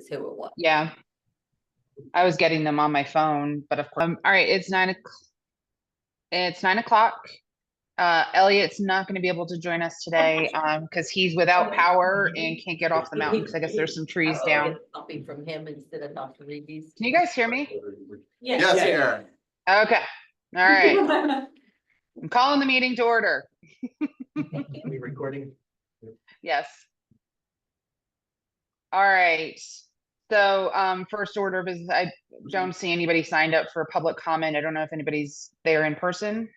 is who it was. Yeah. I was getting them on my phone, but of course, all right, it's 9 o'clock. It's 9 o'clock. Elliot's not going to be able to join us today because he's without power and can't get off the mountain because I guess there's some trees down. Get a copy from him instead of Dr. Reeves. Can you guys hear me? Yes, Aaron. Okay. All right. I'm calling the meeting to order. Are we recording? Yes. All right. So first order of business, I don't see anybody signed up for public comment. I don't know if anybody's there in person.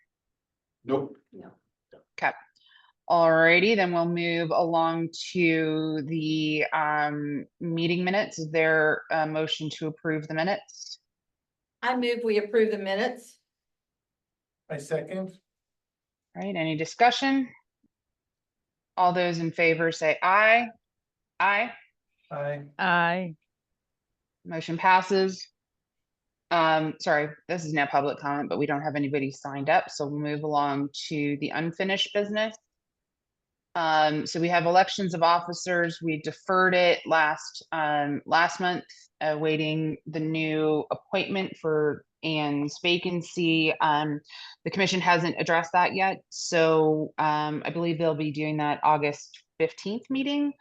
Nope. No. Okay. Alrighty, then we'll move along to the meeting minutes. Is there a motion to approve the minutes? I move we approve the minutes. I second. All right, any discussion? All those in favor say aye. Aye. Aye. Aye. Motion passes. Sorry, this is now public comment, but we don't have anybody signed up, so we'll move along to the unfinished business. So we have elections of officers. We deferred it last month, awaiting the new appointment for Ann's vacancy. The commission hasn't addressed that yet, so I believe they'll be doing that August 15th meeting.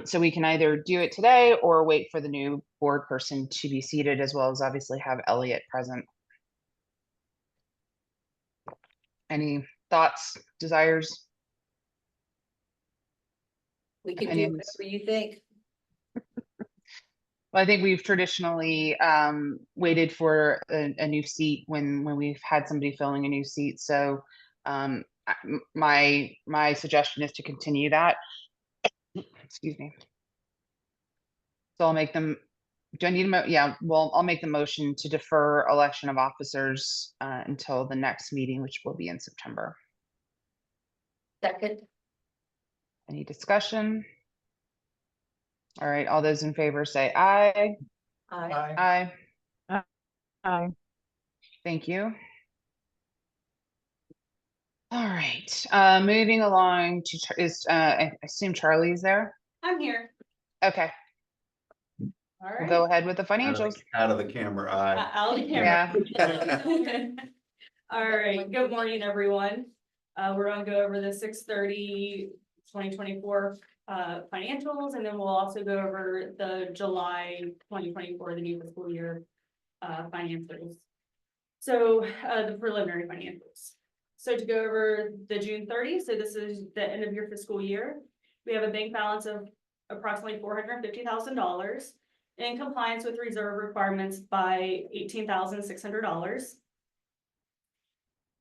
So we can either do it today or wait for the new board person to be seated, as well as obviously have Elliot present. Any thoughts, desires? We can do Opinions? whatever you think. Well, I think we've traditionally waited for a new seat when we've had somebody filling a new seat. So my suggestion is to continue that. Excuse me. So I'll make them. Do I need a yeah? Well, I'll make the motion to defer election of officers until the next meeting, which will be in September. Second. Any discussion? All right, all those in favor say aye. Aye. Aye. Aye. Thank you. All right, moving along to I assume Charlie's there. I'm here. Okay, All we'll right. go ahead with the financials. Out of the camera, aye. Out of the camera. Yeah. All right. Good morning, everyone. We're gonna go over the 6/30/2024 financials, and then we'll also go over the July 2024, the new fiscal year financials. So the preliminary financials. So to go over the June 30, so this is the end of your fiscal year. We have a bank balance of approximately $450,000 in compliance with reserve requirements by $18,600.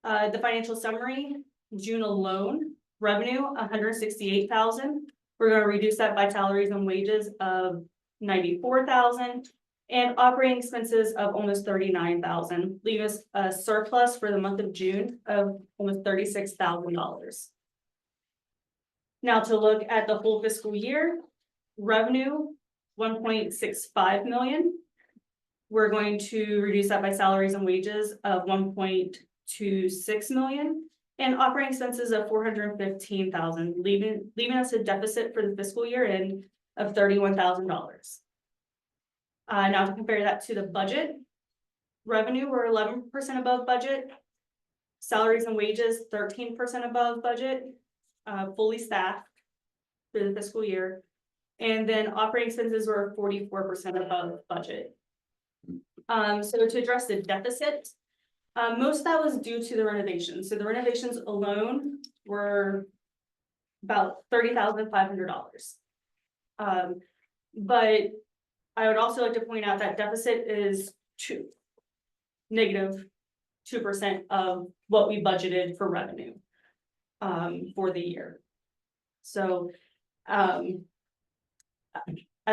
The financial summary, June alone, revenue $168,000. We're going to reduce that by salaries and wages of $94,000 and operating expenses of almost $39,000, leaving us a surplus for the month of June of almost $36,000. Now to look at the whole fiscal year, revenue $1.65 million. We're going to reduce that by salaries and wages of $1.26 million and operating expenses of $415,000, leaving us a deficit for the fiscal year end of $31,000. Now to compare that to the budget, revenue we're 11% above budget, salaries and wages 13% above budget, fully staffed for the fiscal year, and then operating expenses were 44% above budget. So to address the deficit, most of that was due to the renovations. So the renovations alone were about $30,500. But I would also like to point out that deficit is negative 2% of what we budgeted for revenue for the year. So as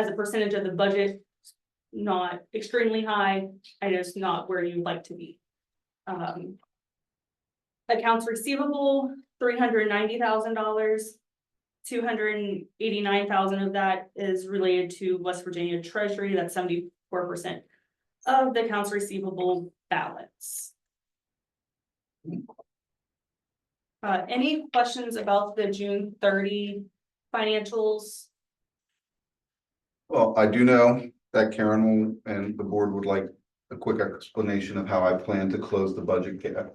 a percentage of the budget, not extremely high, and it's not where you'd like to be. Accounts receivable, $390,000. $289,000 of that is related to West Virginia Treasury. That's 74% of the accounts receivable balance. Any questions about the June 30 financials? Well, I do know that Karen will, and the board would like a quick explanation of how I plan to close the budget gap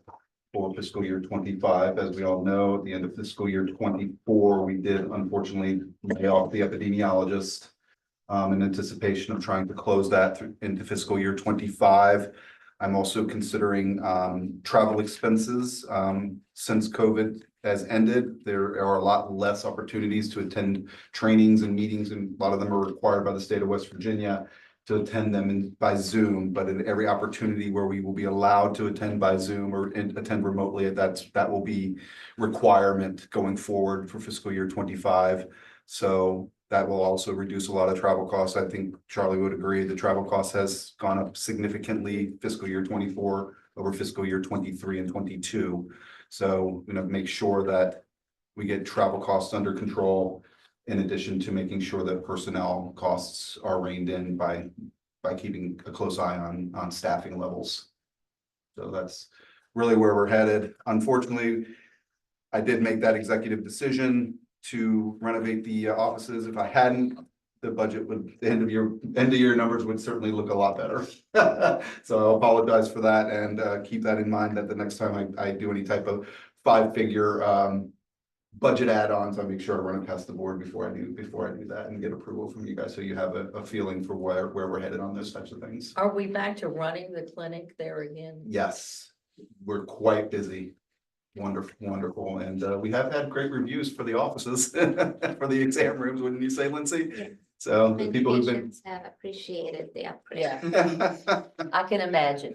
for fiscal year 25. As we all know, at the end of fiscal year 24, we did unfortunately lay off the epidemiologist in anticipation of trying to close that into fiscal year 25. I'm also considering travel expenses. Since COVID has ended, there are a lot less opportunities to attend trainings and meetings, and a lot of them are required by the state of West Virginia to attend them by Zoom. But in every opportunity where we will be allowed to attend by Zoom or attend remotely, that will be requirement going forward for fiscal year 25. So that will also reduce a lot of travel costs. I think Charlie would agree. The travel cost has gone up significantly fiscal year 24 over fiscal year 23 and 22. So, make sure that we get travel costs under control, in addition to making sure that personnel costs are reined in by keeping a close eye on staffing levels. So that's really where we're headed. Unfortunately, I did make that executive decision to renovate the offices. If I hadn't, the budget would, the end of year numbers would certainly look a lot better. So I'll apologize for that, and keep that in mind that the next time I do any type of 5-figure budget add-ons, I'll make sure I run it past the board before I do that and get approval from you guys, so you have a feeling for where we're headed on those types of things. Are we back to running the clinic there again? Yes, we're quite busy. Wonderful. And we have had great reviews for the offices, for the exam rooms, wouldn't you say, Lindsay? Yeah. So the And people who've been. patients have appreciated the upgrade. Yeah, I can imagine.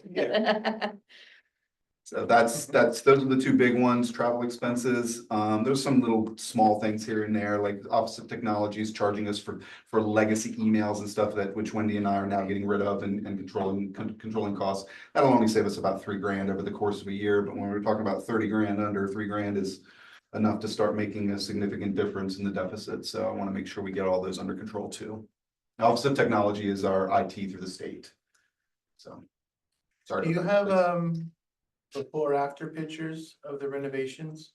So those are the two big ones, travel expenses. There's some little small things here and there, like Office of Technology is charging us for legacy emails and stuff which Wendy and I are now getting rid of and controlling costs. That'll only save us about $3,000 over the course of a year. But when we're talking about 30 grand, under $3,000 is enough to start making a significant difference in the deficit. So I want to make sure we get all those under control too. Office of Technology is our IT through the state. So. Sorry. Do you have before after pictures of the renovations?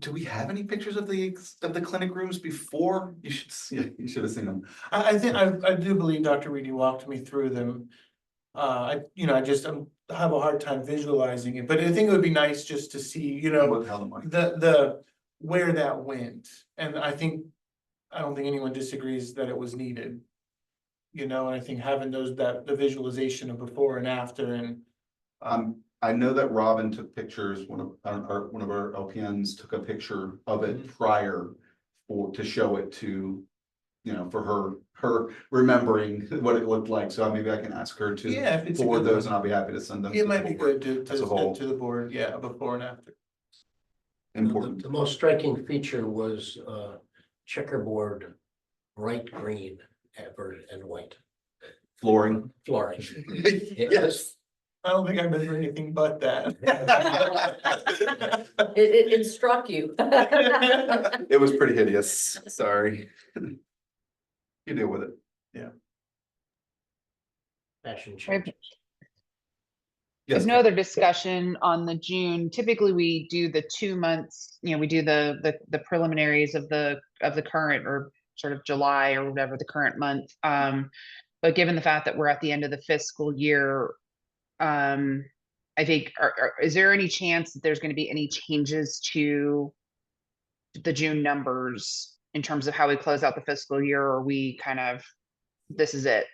Do we have any pictures of the clinic rooms before? You should have seen them. I think I do believe Dr. Reedy walked me through them. I have a hard time visualizing it, but I think it would be nice just to see, What the hell am I? the where that went. And I don't think anyone disagrees that it was needed. And I think having the visualization of before and after, and I know that Robin took pictures, one of our LPNs took a picture of it prior to show it to, for her remembering what it looked like. So maybe I can ask her to yeah, if it's forward a good those, and I'll be happy to send them. it might be good to as a whole. send to the board, yeah, before and after. Important. The most striking feature was checkerboard bright green and white Flooring. flooring. Yes. I don't think I've been through anything but that. It struck you. It was pretty hideous. Sorry. You deal with it. Fashion Right. change. Yes. There's no other discussion on the June. Typically, we do the 2 months, we do the preliminaries of the current, or sort of July or whatever the current month. But given the fact that we're at the end of the fiscal year, I think, is there any chance that there's going to be any changes to the June numbers in terms of how we close out the fiscal year? Or we kind of, this is it?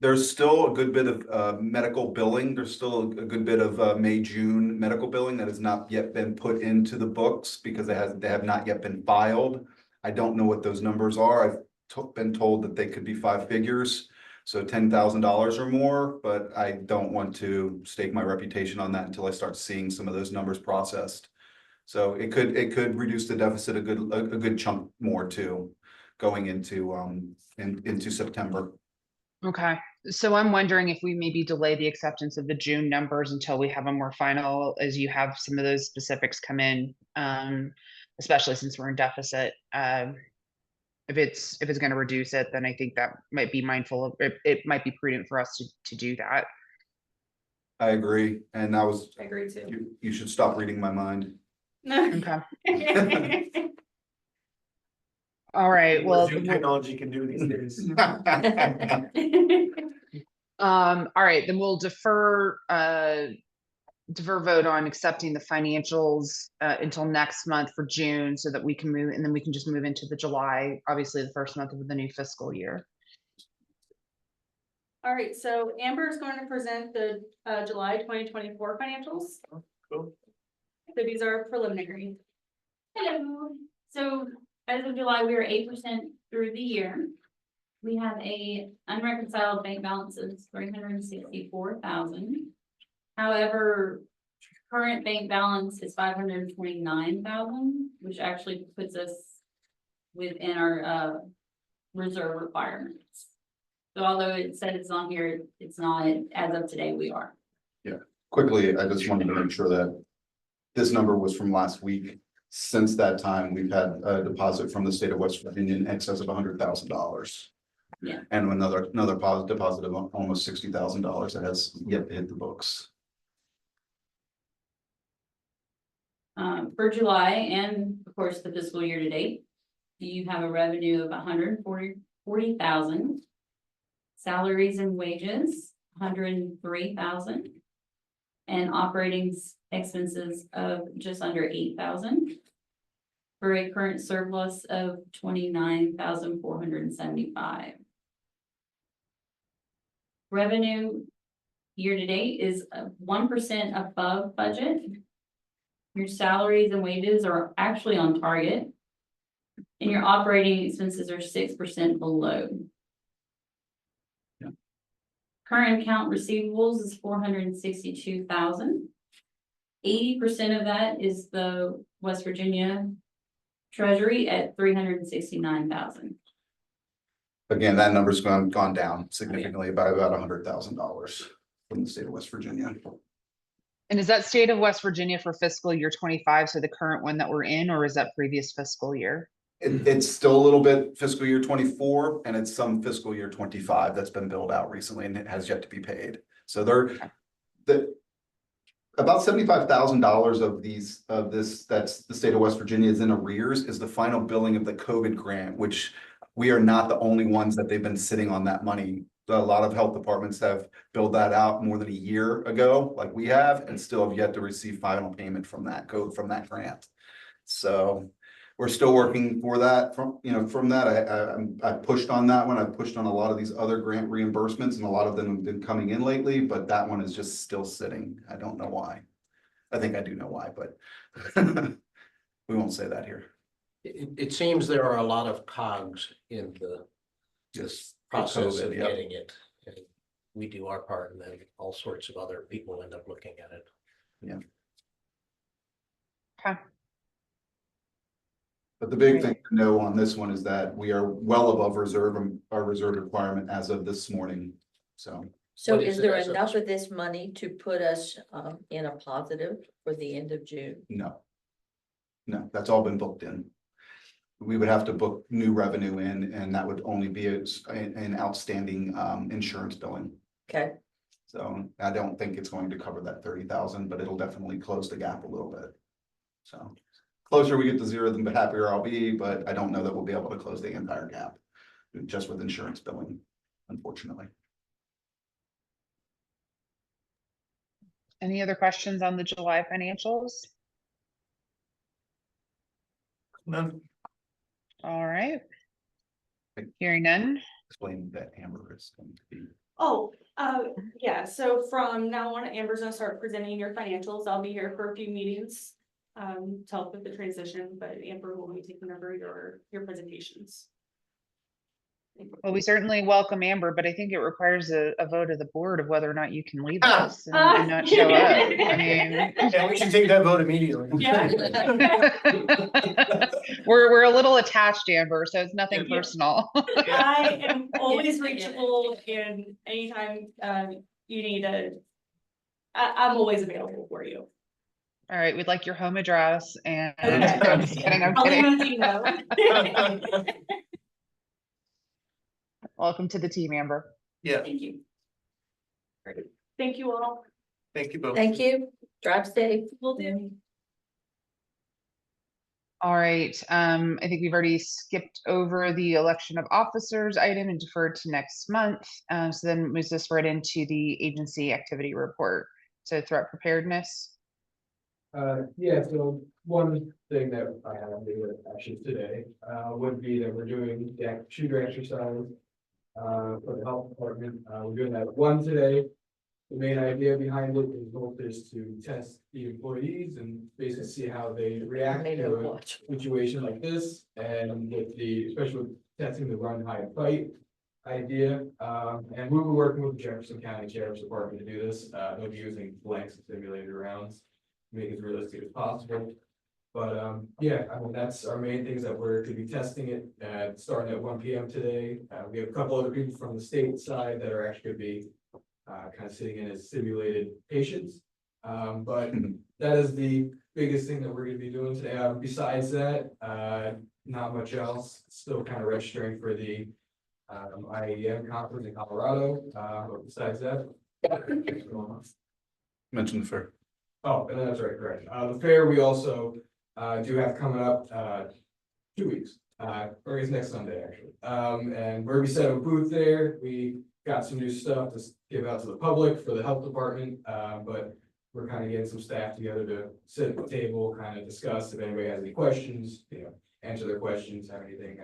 There's still a good bit of medical billing. There's still a good bit of May, June medical billing that has not yet been put into the books because they have not yet been filed. I don't know what those numbers are. I've been told that they could be 5 figures, so $10,000 or more, but I don't want to stake my reputation on that until I start seeing some of those numbers processed. So it could reduce the deficit a good chunk more too, going into September. Okay, so I'm wondering if we maybe delay the acceptance of the June numbers until we have a more final, as you have some of those specifics come in, especially since we're in deficit. If it's going to reduce it, then I think that might be mindful of it might be prudent for us to do that. I agree, and I agree too. you should stop reading my mind. Okay. All right, well, Zoom technology can do these days. all right, then we'll defer vote on accepting the financials until next month for June so that we can move, and then we can just move into the July, obviously the first month of the new fiscal year. All right, so Amber is going to present the July 2024 financials. Cool. So these are preliminary. Hello, so as of July, we are 8% through the year. We have a unreconciled bank balance of 364,000. However, current bank balance is 529,000, which actually puts us within our reserve requirements. So although it said it's on here, it's not, as of today, we are. Quickly, I just wanted to make sure that this number was from last week. Since that time, we've had a deposit from the state of West Virginia in excess of $100,000. Yeah. And another deposit of almost $60,000 that has yet to hit the books. For July and of course the fiscal year to date, you have a revenue of 140,000. Salaries and wages, 103,000. And operating expenses of just under 8,000. For a current surplus of 29,475. Revenue year to date is 1% above budget. Your salaries and wages are actually on target. And your operating expenses are 6% below. Yeah. Current account receivables is 462,000. 80% of that is the West Virginia Treasury at 369,000. Again, that number's gone down significantly by about $100,000 from the state of West Virginia. And is that state of West Virginia for fiscal year 25, so the current one that we're in, or is that previous fiscal year? It's still a little bit fiscal year 24, and it's some fiscal year 25 that's been billed out recently, and it has yet to be paid. So about $75,000 of this, that's the state of West Virginia is in arrears, is the final billing of the COVID grant, which we are not the only ones that they've been sitting on that money. A lot of health departments have billed that out more than a year ago, like we have, and still have yet to receive final payment from that grant. So we're still working for that from that. I pushed on that one. I pushed on a lot of these other grant reimbursements, and a lot of them have been coming in lately, but that one is just still sitting. I don't know why. I think I do know why, but we won't say that here. It seems there are a lot of cogs in this process of COVID, yep. getting it. And we do our part, and then all sorts of other people end up looking at it. Yeah. Okay. But the big thing to know on this one is that we are well above our reserve requirement as of this morning. So So What is is it there as of- enough of this money to put us in a positive for the end of June? no, that's all been booked in. We would have to book new revenue in, and that would only be an outstanding insurance billing. Okay, So I don't think it's going to cover that 30,000, but it'll definitely close the gap a little bit. So closer we get to zero, the happier I'll be, but I don't know that we'll be able to close the entire gap just with insurance billing, unfortunately. Any other questions on the July financials? None. All right. Thank- Hearing none. Explain that Amber is going to be. Oh, yeah, so from now on, Amber's gonna start presenting your financials. I'll be here for a few meetings. To help with the transition, but Amber will be taking over your presentations. Well, we certainly welcome Amber, but I think it requires a vote of the board of whether or not you can leave us and not show up. I mean, And we should take that vote immediately. Yeah. we're a little attached, Amber, so it's nothing Yeah. personal. I am always reachable, and anytime you need I'm always available for you. All right, we'd like your home address and Okay. I'm just kidding, I'm I'll kidding. leave it to you. Welcome to the team, Amber. Yeah, Thank you. Thank you all. thank you both. thank you. Drive safe. Will do. All right, I think we've already skipped over the election of officers item and deferred to next month. So then moves us right into the agency activity report. So threat preparedness. Yeah, so one thing that I have to do actually today, would be that we're doing the shooter exercise. For the health department, we're doing that one today. The main idea behind it is both is to test the employees and basically see how they react Maybe to I'll a watch. situation like this. And with the, especially with testing the run, hide, fight idea. And we were working with the Jefferson County Sheriff's Department to do this. They'll be using blanks and simulated rounds, to make it as realistic as possible. But yeah, I mean, that's our main things that we're gonna be testing it, starting at 1 PM today. We have a couple other people from the state side that are actually gonna be kind of sitting in as simulated patients. But that is the biggest thing that we're gonna be doing today. Besides that, not much else. Still kind of registering for the IAM conference in Colorado. But besides that. Mention the fair. Oh, and that's right, correct. The fair, we also do have coming up 2 weeks, or it's next Sunday, actually. And we're gonna be setting a booth there. We got some new stuff to give out to the public for the health department, but we're kind of getting some staff together to sit at the table, kind of discuss if anybody has any questions, answer their questions, have anything,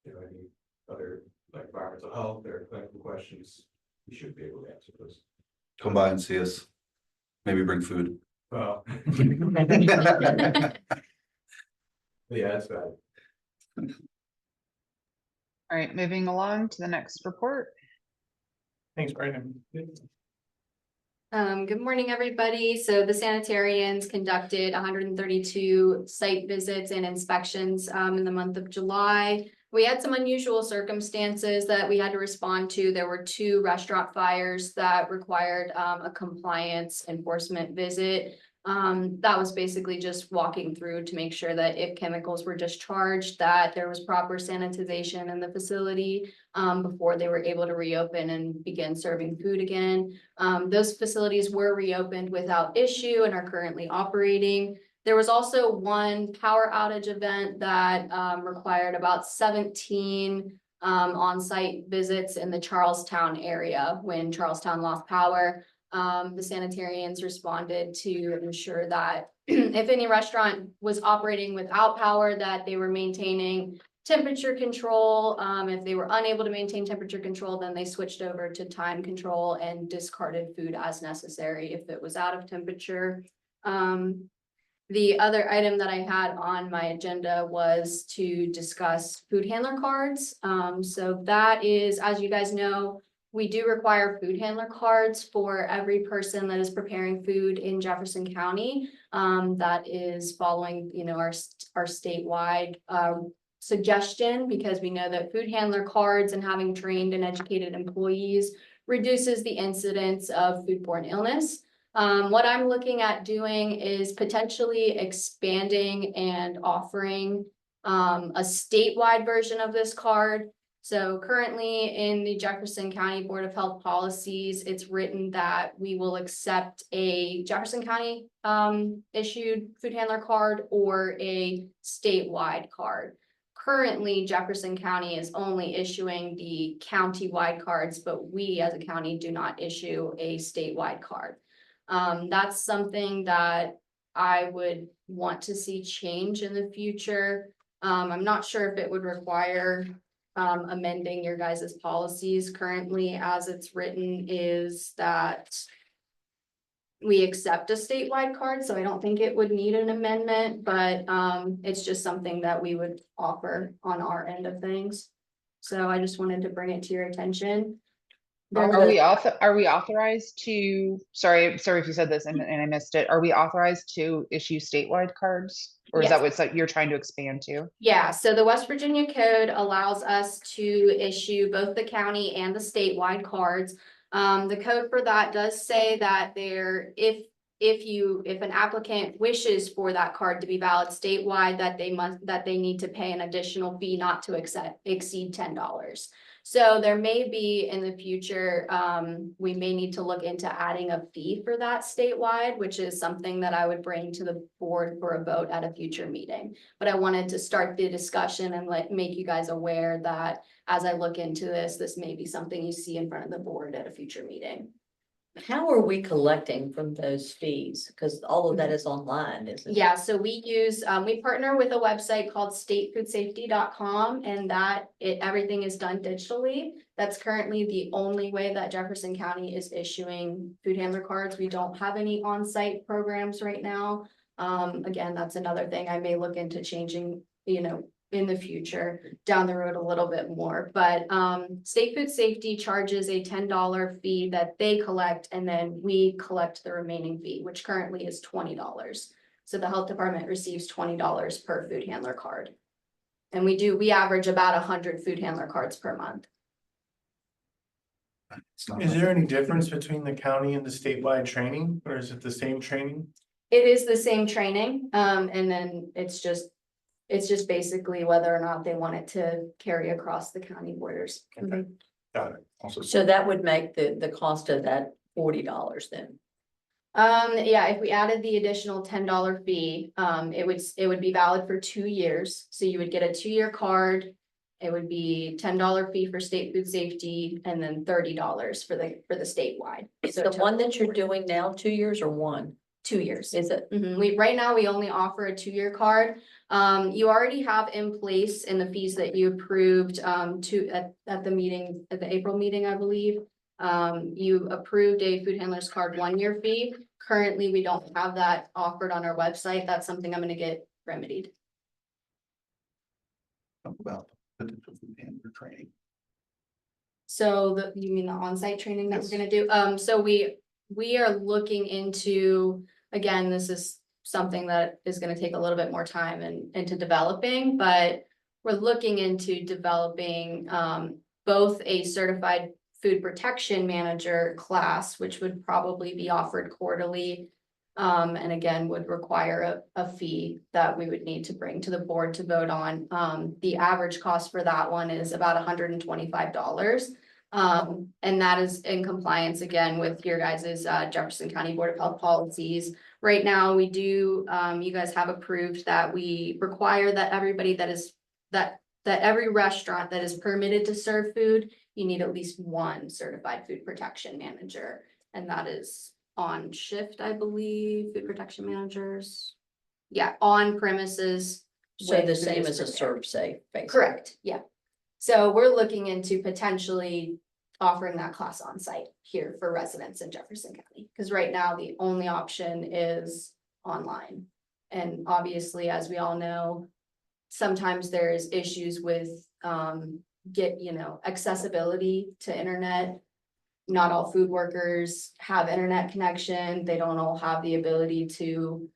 any other like environmental health or clinical questions, we should be able to answer those. Come by and see us. Maybe bring food. Well. Yeah, that's bad. All right, moving along to the next report. Thanks, Brandon. Good morning, everybody. So the sanitarians conducted 132 site visits and inspections in the month of July. We had some unusual circumstances that we had to respond to. There were 2 restaurant fires that required a compliance enforcement visit. That was basically just walking through to make sure that if chemicals were discharged, that there was proper sanitization in the facility before they were able to reopen and begin serving food again. Those facilities were reopened without issue and are currently operating. There was also one power outage event that required about 17 on-site visits in the Charlestown area when Charlestown lost power. The sanitarians responded to ensure that if any restaurant was operating without power, that they were maintaining temperature control. If they were unable to maintain temperature control, then they switched over to time control and discarded food as necessary if it was out of temperature. The other item that I had on my agenda was to discuss food handler cards. So that is, as you guys know, we do require food handler cards for every person that is preparing food in Jefferson County. That is following, our statewide suggestion, because we know that food handler cards and having trained and educated employees reduces the incidence of foodborne illness. What I'm looking at doing is potentially expanding and offering a statewide version of this card. So currently in the Jefferson County Board of Health policies, it's written that we will accept a Jefferson County issued food handler card or a statewide card. Currently, Jefferson County is only issuing the county-wide cards, but we as a county do not issue a statewide card. That's something that I would want to see change in the future. I'm not sure if it would require amending your guys' policies. Currently, as it's written, is that we accept a statewide card, so I don't think it would need an amendment, but it's just something that we would offer on our end of things. So I just wanted to bring it to your attention. Are we authorized to, sorry if you said this and I missed it. Are we authorized to issue statewide cards? Or is that what you're trying to expand to? Yeah, so the West Virginia Code allows us to issue both the county and the statewide cards. The code for that does say that if if an applicant wishes for that card to be valid statewide, that they need to pay an additional fee not to exceed $10. So there may be in the future, we may need to look into adding a fee for that statewide, which is something that I would bring to the board for a vote at a future meeting. But I wanted to start the discussion and make you guys aware that as I look into this, this may be something you see in front of the board at a future meeting. How are we collecting from those fees? Because all of that is online, isn't it? Yeah, so we use, we partner with a website called statefoodsafety.com, and everything is done digitally. That's currently the only way that Jefferson County is issuing food handler cards. We don't have any on-site programs right now. Again, that's another thing I may look into changing, in the future, down the road a little bit more, but State Food Safety charges a $10 fee that they collect, and then we collect the remaining fee, which currently is $20. So the health department receives $20 per food handler card. And we average about 100 food handler cards per month. It's not Is like- there any difference between the county and the statewide training, or is it the same training? It is the same training, and then it's just basically whether or not they want it to carry across the county borders. Okay. Got it. Also, So that would make the cost of that $40 then. Yeah, if we added the additional $10 fee, it would be valid for 2 years. So you would get a 2-year card. It would be $10 fee for state food safety and then $30 for the statewide. Is So the total one that you're 40. doing now 2 years or one? 2 years. Is it? Right now, we only offer a 2-year card. You already have in place in the fees that you approved at the meeting, at the April meeting, I believe. You approved a food handler's card 1-year fee. Currently, we don't have that offered on our website. That's something I'm gonna get remedied. talk about potential food handler training. So you mean the on-site training that we're Yes. gonna do? So we are looking into, again, this is something that is gonna take a little bit more time and into developing, but we're looking into developing both a certified food protection manager class, which would probably be offered quarterly. And again, would require a fee that we would need to bring to the board to vote on. The average cost for that one is about $125. And that is in compliance again with your guys's Jefferson County Board of Health policies. Right now, we do, you guys have approved that we require that everybody that every restaurant that is permitted to serve food, you need at least one certified food protection manager. And that is on shift, I believe, food protection managers. Yeah, on premises. So when the food same is as a prepared. serve safe, basically. Correct, yeah. So we're looking into potentially offering that class on site here for residents in Jefferson County. Because right now, the only option is online. And obviously, as we all know, sometimes there's issues with accessibility to internet. Not all food workers have internet connection. They don't all have the ability to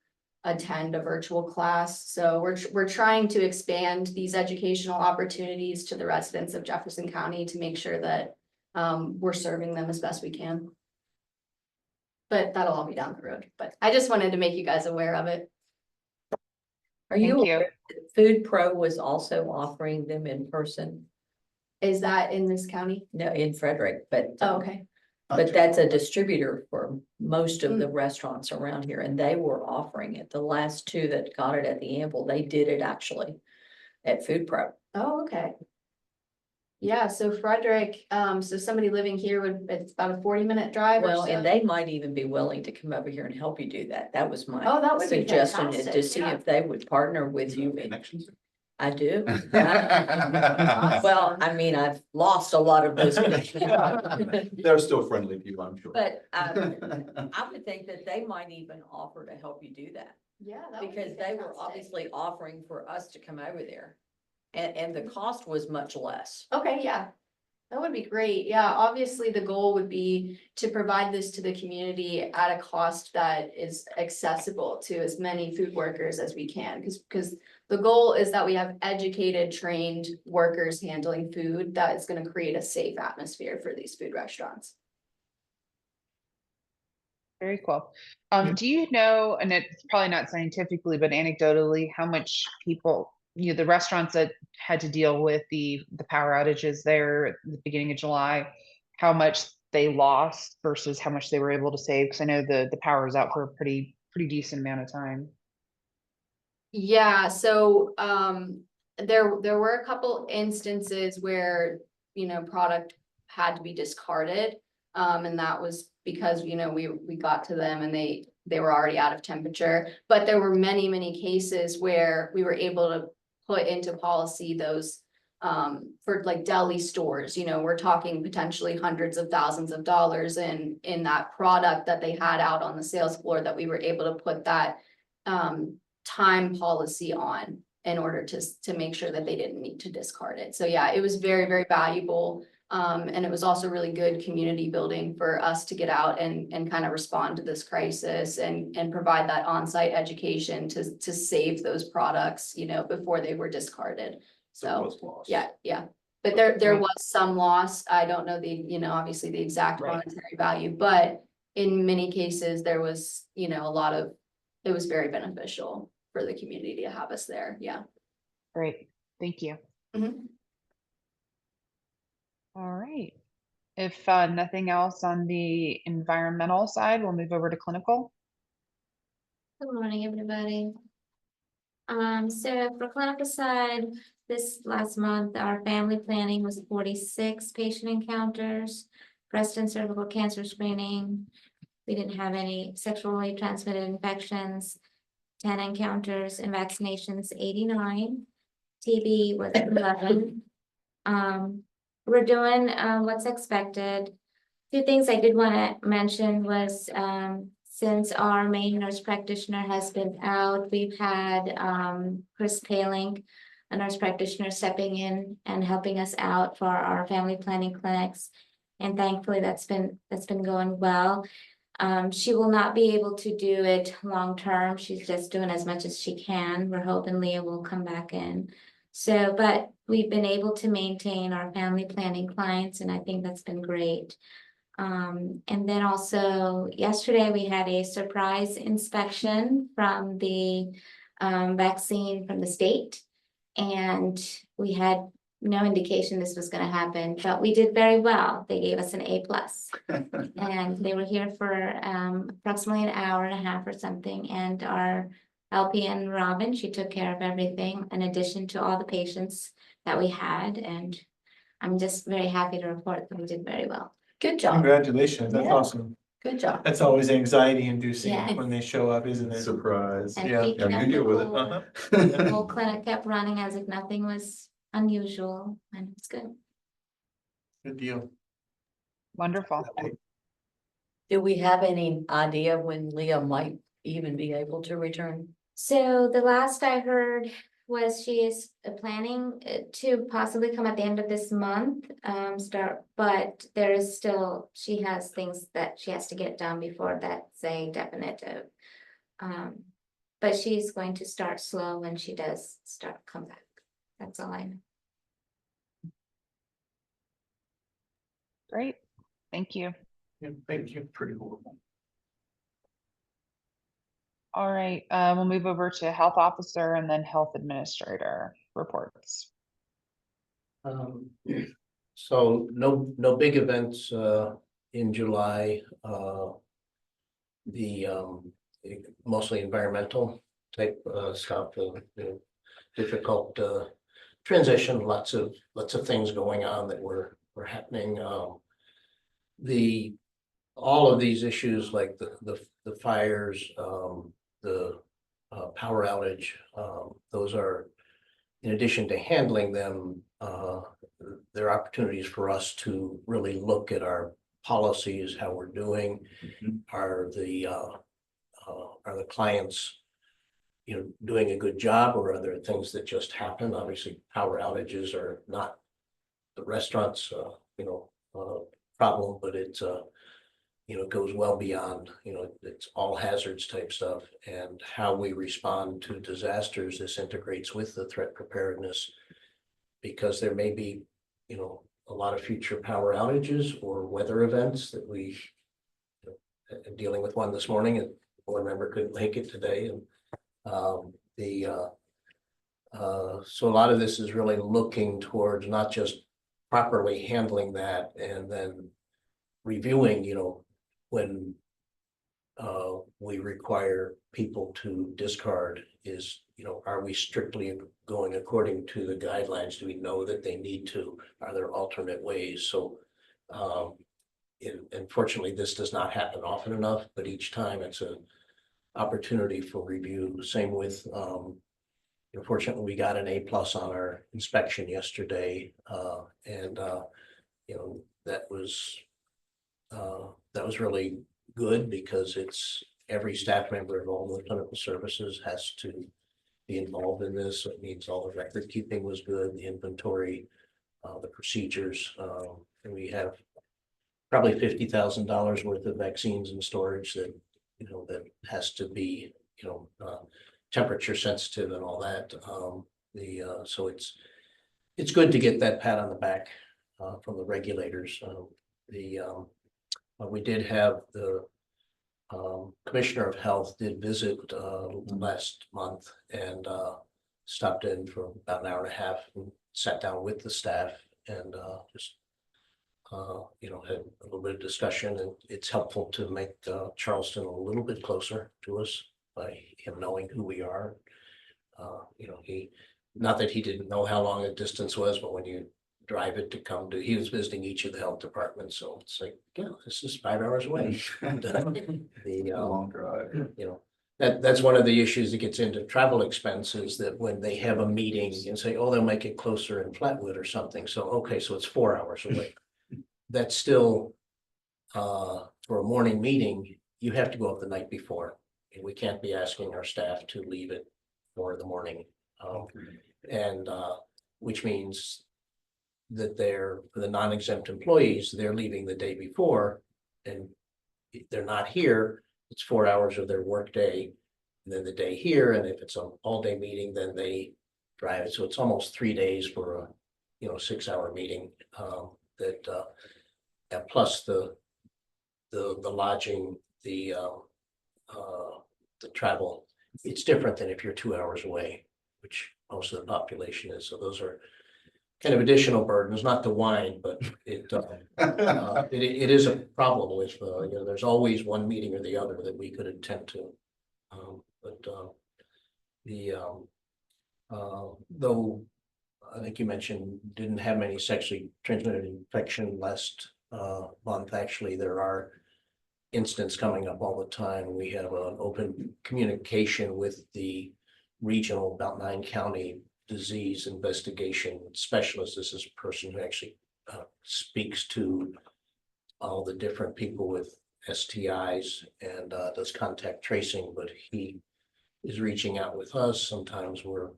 attend a virtual class. So we're trying to expand these educational opportunities to the residents of Jefferson County to make sure that we're serving them as best we can. But that'll all be down the road. But I just wanted to make you guys aware of it. Are you Thank you. aware that Food Pro was also offering them in person? Is that in this county? No, in Frederick, but. Oh, okay. But that's a distributor for most of the restaurants around here, and they were offering it. The last 2 that got it at the Ample, they did it actually at Food Pro. Oh, okay. Yeah, so Frederick, so somebody living here it's about a 40-minute drive or Well, so. and they might even be willing to come over here and help you do that. That was my Oh, that would be suggestion, is to fantastic, see yeah. if they would partner with you. Connections? I do. Well, I mean, I've lost a lot of those connections. They're still friendly to you, I'm sure. But I would think that they might even offer to help you do that, Yeah. that would be because they were fantastic. obviously offering for us to come over there. And the cost was much less. Okay, yeah. That would be great. Yeah, obviously the goal would be to provide this to the community at a cost that is accessible to as many food workers as we can. Because the goal is that we have educated, trained workers handling food that is going to create a safe atmosphere for these food restaurants. Very cool. Do you know, and it's probably not scientifically, but anecdotally, how much people, the restaurants that had to deal with the power outages there at the beginning of July, how much they lost versus how much they were able to save? Because I know the power was out for a pretty decent amount of time. Yeah, so there were a couple instances where, product had to be discarded. And that was because, we got to them and they were already out of temperature. But there were many cases where we were able to put into policy those for like deli stores, we're talking potentially hundreds of thousands of dollars in that product that they had out on the sales floor, that we were able to put that time policy on in order to make sure that they didn't need to discard it. So yeah, it was very valuable. And it was also really good community building for us to get out and kind of respond to this crisis and provide that on-site education to save those products, before they were discarded. So, yeah. But there was some loss. I don't know obviously the exact monetary value, but in many cases there was, it was very beneficial for the community to have us there. Yeah. Great. Thank you. Mhm. All right. If nothing else on the environmental side, we'll move over to clinical. Good morning, everybody. So for clinical side, this last month, our family planning was 46 patient encounters, breast and cervical cancer screening. We didn't have any sexually transmitted infections, 10 encounters, and vaccinations, 89. TB was 11. We're doing what's expected. Two things I did want to mention was since our main nurse practitioner has been out, we've had Chris Paling, a nurse practitioner, stepping in and helping us out for our family planning clinics. And thankfully that's been going well. She will not be able to do it long term. She's just doing as much as she can. We're hoping Leah will come back in. So, but we've been able to maintain our family planning clients, and I think that's been great. And then also yesterday we had a surprise inspection from the vaccine from the state, and we had no indication this was going to happen, but we did very well. They gave us an A+, and they were here for approximately an hour and a half or something. And our LPN Robin, she took care of everything in addition to all the patients that we had. And I'm just very happy to report that we did very well. Good job. Congratulations, that's Yeah. awesome. Good job. That's always anxiety inducing Yeah. when they show up, isn't it? Surprise. And Yeah. keeping Yeah, up you deal with it. the whole clinic kept running as if nothing was unusual, and it's good. Good deal. Wonderful. Do we have any idea when Leah might even be able to return? So the last I heard was she is planning to possibly come at the end of this month, but there is still, she has things that she has to get done before that's a definitive. But she's going to start slow when she does come back. That's all I know. Great. Thank you. Yeah, thank you. Pretty horrible. All right, we'll move over to health officer and then health administrator reports. So no big events in July. The mostly environmental type stuff, difficult transition, lots of things going on that were happening. All of these issues like the fires, the power outage, those are, in addition to handling them, there are opportunities for us to really look at our policies, how we're doing. Are the clients, doing a good job, or are there things that just happen? Obviously, power outages are not the restaurant's, problem, but it's goes well beyond, it's all hazards type stuff, and how we respond to disasters. This integrates with the threat preparedness, because there may be, a lot of future power outages or weather events that we, and dealing with one this morning, and board member couldn't make it today, and so a lot of this is really looking towards not just properly handling that and then reviewing, when we require people to discard is, are we strictly going according to the guidelines? Do we know that they need to? Are there alternate ways? So unfortunately, this does not happen often enough, but each time it's an opportunity for review. Same with unfortunately, we got an A+ on our inspection yesterday, and that was really good because it's every staff member involved with clinical services has to be involved in this. It means all the record keeping was good, the inventory, the procedures, and we have probably $50,000 worth of vaccines in storage that that has to be temperature sensitive and all that. So it's good to get that pat on the back from the regulators. We did have the Commissioner of Health did visit last month and stopped in for about an hour and a half and sat down with the staff and just had a little bit of discussion, and it's helpful to make Charleston a little bit closer to us by him knowing who we are. Not that he didn't know how long the distance was, but when you drive it to come to, he was visiting each of the health departments, so it's like, this is 5 hours away. And, A long drive. That's one of the issues that gets into travel expenses, that when they have a meeting and say, oh, they'll make it closer in Flatwood or something, so okay, so it's 4 hours away. That's still for a morning meeting, you have to go up the night before, and we can't be asking our staff to leave it for the morning, and which means that for the non-exempt employees, they're leaving the day before, and if they're not here, it's 4 hours of their work day, and then the day here, and if it's an all-day meeting, then they drive it. So it's almost 3 days for a 6-hour meeting. Plus the lodging, the travel. It's different than if you're 2 hours away, which most of the population is. So those are kind of additional burdens, not to whine, but it is a problem with, there's always one meeting or the other that we could attend to. Though I think you mentioned didn't have many sexually transmitted infection last month. Actually, there are incidents coming up all the time. We have an open communication with the regional, about 9-county disease investigation specialist. This is a person who actually speaks to all the different people with STIs and does contact tracing, but he is reaching out with us. Sometimes we're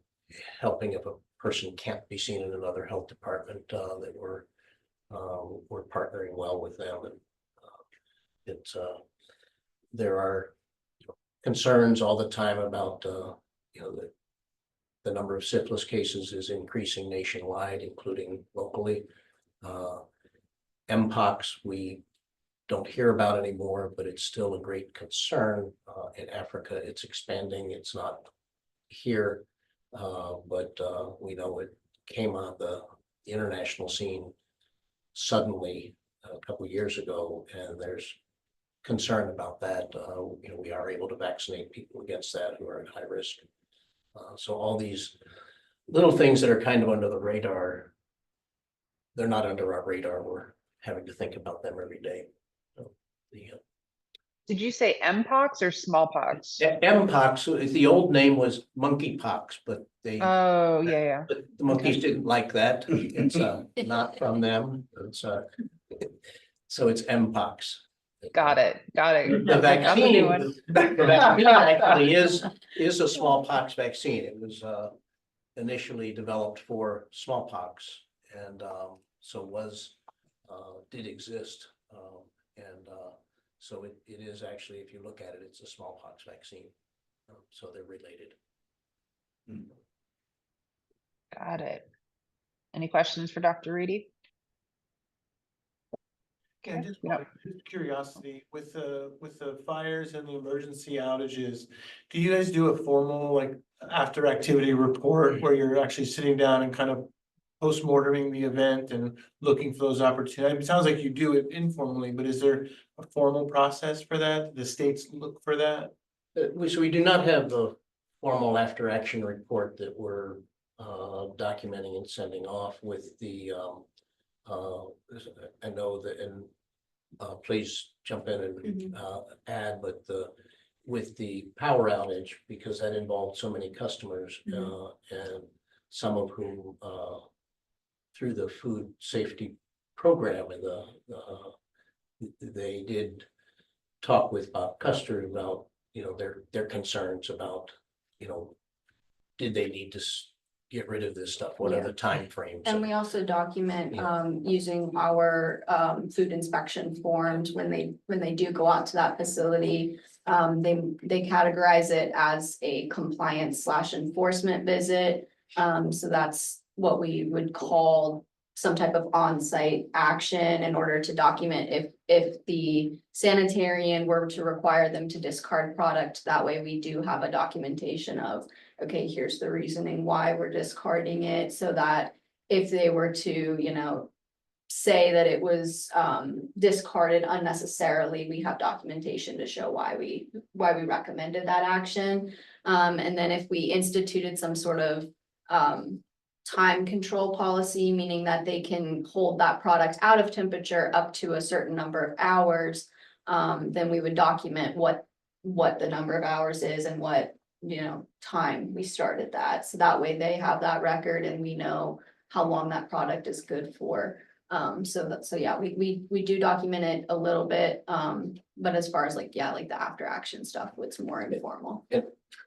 helping if a person can't be seen in another health department, that we're partnering well with them. And there are concerns all the time about the number of syphilis cases is increasing nationwide, including locally. Mpox, we don't hear about anymore, but it's still a great concern. In Africa, it's expanding. It's not here, but we know it came on the international scene suddenly a couple of years ago, and there's concern about that. We are able to vaccinate people against that who are at high risk. So all these little things that are kind of under the radar, they're not under our radar. We're having to think about them every day. So Did you say Mpox or smallpox? Mpox, the old name was monkeypox, but Oh, yeah. but the monkeys didn't like that. It's not from them. It's so it's Mpox. Got it. The vaccine, the vaccine actually is a smallpox vaccine. It was initially developed for smallpox, and did exist, and so it is actually, if you look at it, it's a smallpox vaccine. So they're related. Got it. Any questions for Dr. Reedy? Yeah, just Yeah. just curiosity, with the fires and the emergency outages, do you guys do a formal, like, after activity report where you're actually sitting down and kind of post-morteming the event and looking for those opportunities? It sounds like you do it informally, but is there a formal process for that? The states look for that? So we do not have the formal after action report that we're documenting and sending off with the I know that, and please jump in and add, but with the power outage, because that involved so many customers and some of whom through the food safety program and they did talk with Bob Custer about, their concerns about, did they need to get rid of this stuff? What are the timeframes? And we also document Yeah. using our food inspection forms when they do go out to that facility. They categorize it as a compliance / enforcement visit. So that's what we would call some type of on-site action in order to document if the sanitarian were to require them to discard product. That way we do have a documentation of, okay, here's the reasoning why we're discarding it, so that if they were to, say that it was discarded unnecessarily, we have documentation to show why we recommended that action. And then if we instituted some sort of time control policy, meaning that they can hold that product out of temperature up to a certain number of hours, then we would document what the number of hours is and what time we started that. So that way they have that record and we know how long that product is good for. So yeah, we do document it a little bit, but as far as like the after action stuff, it's more informal.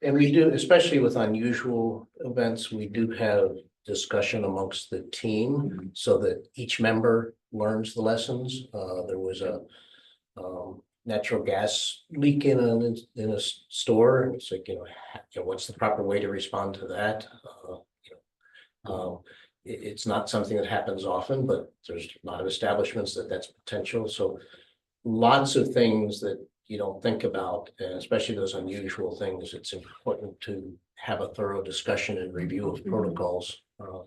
And we do, especially with unusual events, we do have discussion amongst the team so that each member learns the lessons. There was a natural gas leak in a store. It's like, what's the proper way to respond to that? It's not something that happens often, but there's a lot of establishments that's potential. So lots of things that you don't think about, and especially those unusual things, it's important to have a thorough discussion and review of protocols.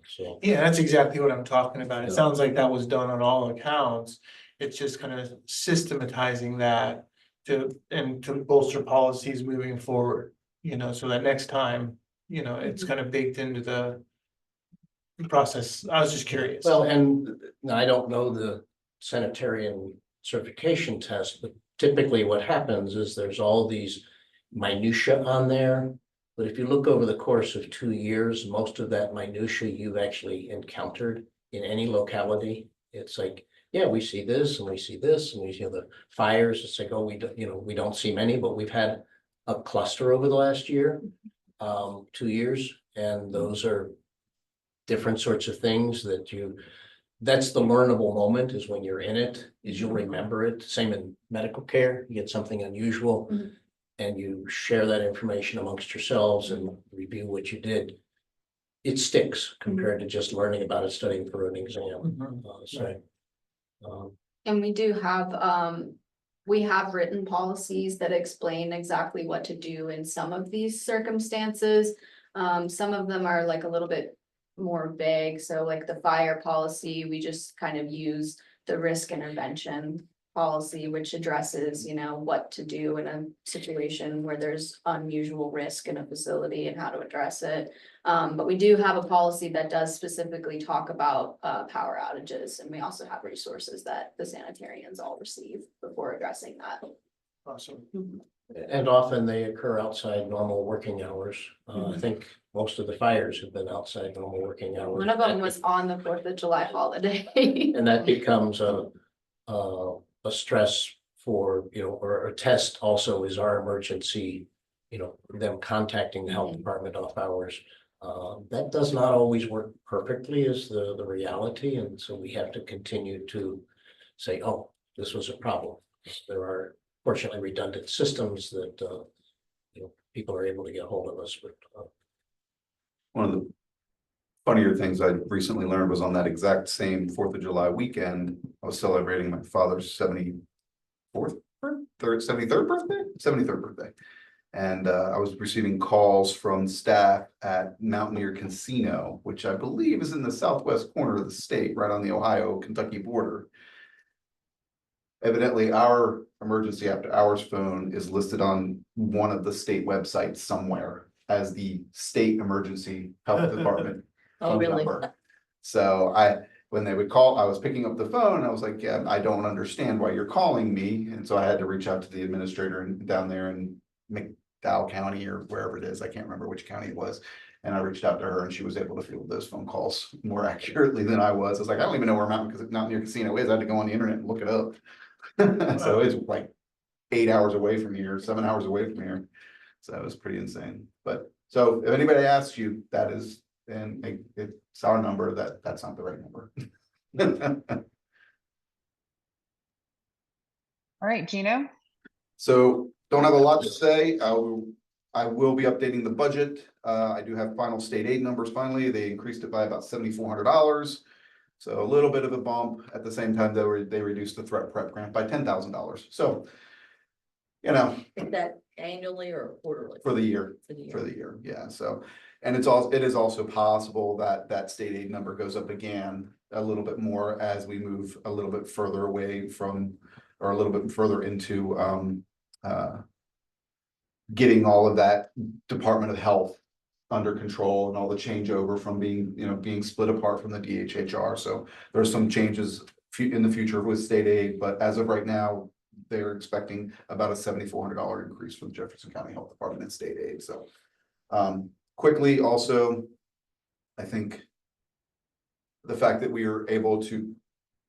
So Yeah, that's exactly what I'm talking about. It Yeah. sounds like that was done on all accounts. It's just kind of systematizing that to bolster policies moving forward, so that next time, it's kind of baked into the process. I was just curious. Well, and I don't know the sanitarian certification test, but typically what happens is there's all these minutia on there. But if you look over the course of 2 years, most of that minutia you've actually encountered in any locality. It's like, yeah, we see this and we see this and we see the fires. It's like, oh, we don't see many, but we've had a cluster over the last year, 2 years, and those are different sorts of things that's the learnable moment, is when you're in it, is you'll remember it. Same in medical care, you get something unusual and you share that information amongst yourselves and review what you did. It sticks compared to just learning about it, studying for an exam. And we do have, we have written policies that explain exactly what to do in some of these circumstances. Some of them are like a little bit more vague, so like the fire policy, we just kind of use the risk intervention policy, which addresses, what to do in a situation where there's unusual risk in a facility and how to address it. But we do have a policy that does specifically talk about power outages, and we also have resources that the sanitarians all receive before addressing that. Awesome. And often they occur outside normal working hours. I think most of the fires have been outside normal working hours. One of them was on the 4th of July holiday. And that becomes a stress for, or a test also is our emergency, them contacting the health department off hours. That does not always work perfectly, is the reality. And so we have to continue to say, oh, this was a problem. There are fortunately redundant systems that, people are able to get hold of us, but. One of the funnier things I recently learned was on that exact same 4th of July weekend, I was celebrating my father's 74th, 73rd birthday, 73rd birthday. And I was receiving calls from staff at Mountaineer Casino, which I believe is in the southwest corner of the state, right on the Ohio-Kentucky border. Evidently, our emergency after hours phone is listed on one of the state websites somewhere as the state emergency health department. Oh, phone really? number. So when they would call, I was picking up the phone, and I was like, yeah, I don't understand why you're calling me. And so I had to reach out to the administrator down there in McDowell County or wherever it is. I can't remember which county it was. And I reached out to her, and she was able to field those phone calls more accurately than I was. I was like, I don't even know where Mountaineer Casino is. I had to go on the internet and look it up. So it's like 8 hours away from here, 7 hours away from here. So it was pretty insane. But so if anybody asks you, that is, and it's our number, that's not the right number. All right, Gino? So don't have a lot to say. I will be updating the budget. I do have final state aid numbers finally. They increased it by about $7,400. So a little bit of a bump. At the same time, they reduced the threat prep grant by $10,000. So, you know, Is that annually or quarterly? for the year. For the year, yeah, so, and it is also possible that that state aid number goes up again a little bit more as we move a little bit further away from, or a little bit further into, getting all of that Department of Health under control and all the changeover from being split apart from the DHHR, so there's some changes in the future with state aid, but as of right now, they're expecting about a $7,400 increase for the Jefferson County Health Department and state aid. So quickly also, I think the fact that we are able to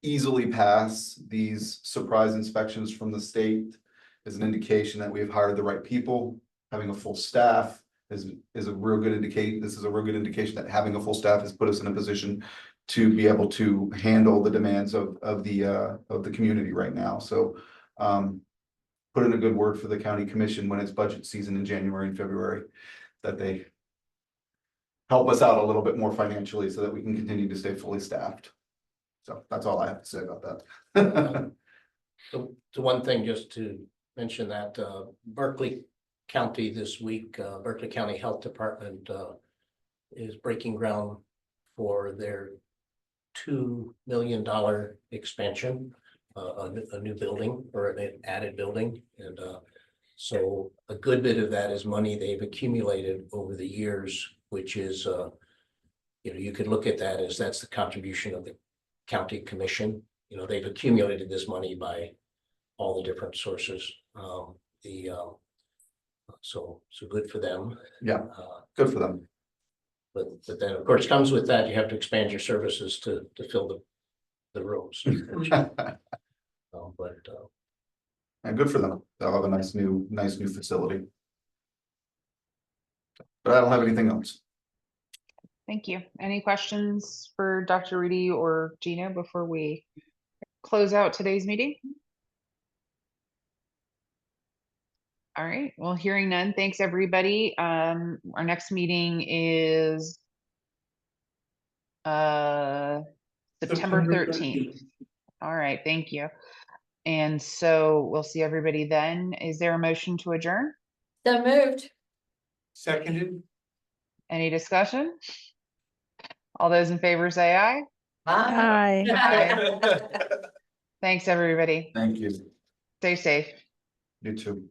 easily pass these surprise inspections from the state is an indication that we've hired the right people. Having a full staff is a real good indication. This is a real good indication that having a full staff has put us in a position to be able to handle the demands of the community right now. So put in a good word for the county commission when it's budget season in January and February, that they help us out a little bit more financially so that we can continue to stay fully staffed. So that's all I have to say about that. The one thing, just to mention that Berkeley County this week, Berkeley County Health Department is breaking ground for their $2 million expansion, a new building or an added building. And so a good bit of that is money they've accumulated over the years, which is, you could look at that as that's the contribution of the county commission. They've accumulated this money by all the different sources. So good for them. Yeah, good for them. But then, of course, comes with that, you have to expand your services to fill the rooms. And good for them. They'll have a nice new facility. But I don't have anything else. Thank you. Any questions for Dr. Rudy or Gino before we close out today's meeting? All right, well, hearing none, thanks, everybody. Our next meeting is September 13th. All right, thank you. And so we'll see everybody then. Is there a motion to adjourn? So moved. Seconded. Any discussion? All those in favor say aye. Bye. Thanks, everybody. Thank you. Stay safe. You too.